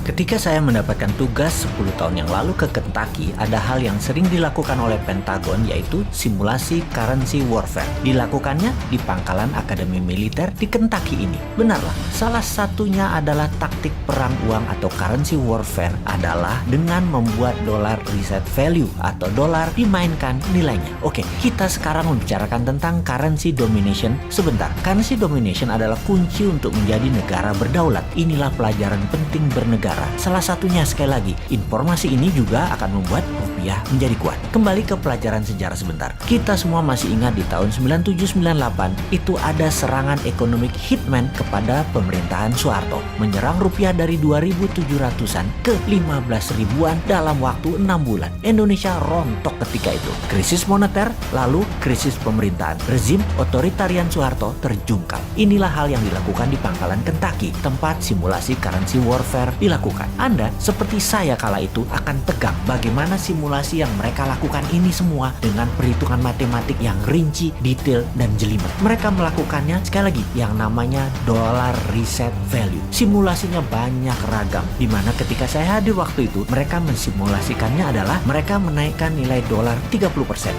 Ketika saya mendapatkan tugas 10 tahun yang lalu ke Kentucky, ada hal yang sering dilakukan oleh Pentagon, yaitu simulasi currency warfare. Dilakukannya di pangkalan Akademi Militer di Kentucky ini. Benarlah, salah satunya adalah taktik perang uang atau currency warfare adalah dengan membuat dolar reset value atau dolar dimainkan nilainya. Oke, kita sekarang membicarakan tentang currency domination sebentar. Currency domination adalah kunci untuk menjadi negara berdaulat. Inilah pelajaran penting bernegara. Salah satunya, sekali lagi, informasi ini juga akan membuat rupiah menjadi kuat. Kembali ke pelajaran sejarah sebentar. Kita semua masih ingat di tahun 97-98 itu ada serangan ekonomik hitman kepada pemerintahan Soeharto. Menyerang rupiah dari 2.700-an ke 15 ribuan dalam waktu 6 bulan. Indonesia rontok ketika itu. Krisis moneter, lalu krisis pemerintahan. Rezim otoritarian Soeharto terjungkal. Inilah hal yang dilakukan di pangkalan Kentucky, tempat simulasi currency warfare dilakukan. Anda, seperti saya kala itu, akan tegang bagaimana simulasi yang mereka lakukan ini semua dengan perhitungan matematik yang rinci, detail, dan jelimet. Mereka melakukannya, sekali lagi, yang namanya dollar reset value. Simulasinya banyak ragam, dimana ketika saya hadir waktu itu, mereka mensimulasikannya adalah mereka menaikkan nilai dolar 30%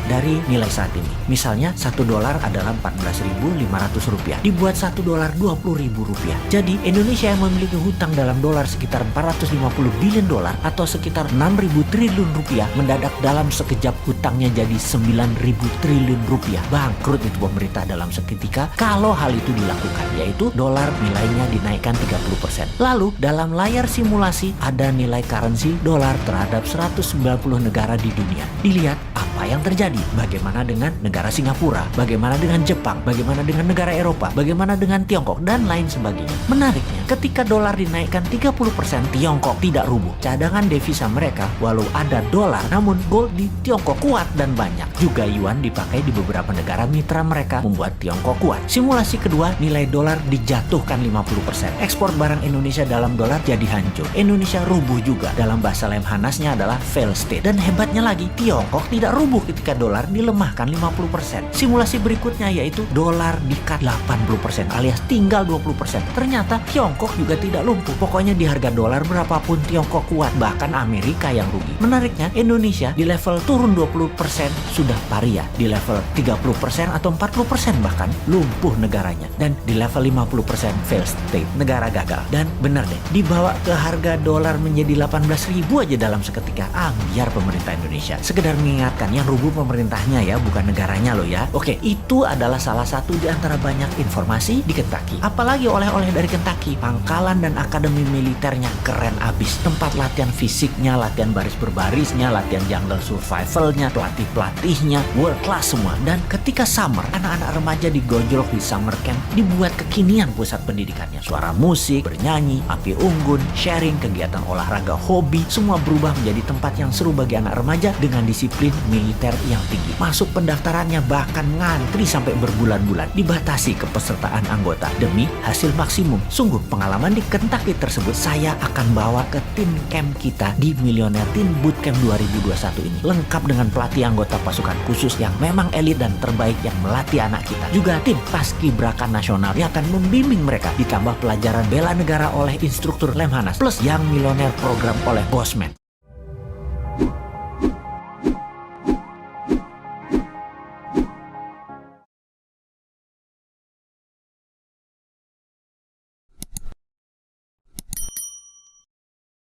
dari nilai saat ini. Misalnya, 1 dolar adalah 14.500 rupiah. Dibuat 1 dolar 20.000 rupiah. Jadi, Indonesia yang memiliki hutang dalam dolar sekitar 450 billion dolar atau sekitar 6.000 triliun rupiah mendadak dalam sekejap hutangnya jadi 9.000 triliun rupiah. Bangkrut itu pemerintah dalam seketika kalau hal itu dilakukan, yaitu dolar nilainya dinaikkan 30%. Lalu dalam layar simulasi ada nilai currency dolar terhadap 190 negara di dunia. Dilihat apa yang terjadi, bagaimana dengan negara Singapura, bagaimana dengan Jepang, bagaimana dengan negara Eropa, bagaimana dengan Tiongkok, dan lain sebagainya. Menariknya, ketika dolar dinaikkan 30%, Tiongkok tidak rubuh. Cadangan devisa mereka, walau ada dolar, namun gold di Tiongkok kuat dan banyak. Juga yuan dipakai di beberapa negara mitra mereka, membuat Tiongkok kuat. Simulasi kedua, nilai dolar dijatuhkan 50%. Ekspor barang Indonesia dalam dolar jadi hancur. Indonesia rubuh juga. Dalam bahasa Lemhanasnya adalah fail state. Dan hebatnya lagi, Tiongkok tidak rubuh ketika dolar dilemahkan 50%. Simulasi berikutnya yaitu dolar di-cut 80% alias tinggal 20%. Ternyata Tiongkok juga tidak lumpuh. Pokoknya di harga dolar berapapun Tiongkok kuat, bahkan Amerika yang rugi. Menariknya, Indonesia di level turun 20% sudah paria, di level 30% atau 40% bahkan lumpuh negaranya, dan di level 50% fail state, negara gagal. Dan benar deh, dibawa ke harga dolar menjadi 18.000 aja dalam seketika. Biar pemerintah Indonesia. Sekedar mengingatkan, yang rubuh pemerintahnya ya, bukan negaranya loh ya. Oke, itu adalah salah satu di antara banyak informasi di Kentucky. Apalagi oleh-oleh dari Kentucky, pangkalan dan akademi militernya keren abis. Tempat latihan fisiknya, latihan baris berbarisnya, latihan jungle survivalnya, pelatih-pelatihnya, world class semua. Dan ketika summer, anak-anak remaja digojlok di summer camp, dibuat kekinian pusat pendidikannya. Suara musik, bernyanyi, api unggun, sharing, kegiatan olahraga, hobi, semua berubah menjadi tempat yang seru bagi anak remaja dengan disiplin militer yang tinggi. Masuk pendaftarannya bahkan ngantri sampai berbulan-bulan. Dibatasi kepesertaan anggota demi hasil maksimum. Sungguh pengalaman di Kentucky tersebut saya akan bawa ke tim camp kita di Millionaire Teen Bootcamp 2021 ini. Lengkap dengan pelatih anggota pasukan khusus yang memang elit dan terbaik yang melatih anak kita. Juga tim paskibraka nasional yang akan membimbing mereka. Ditambah pelajaran bela negara oleh instruktur Lemhanas. Plus yang Millionaire program oleh Bosman.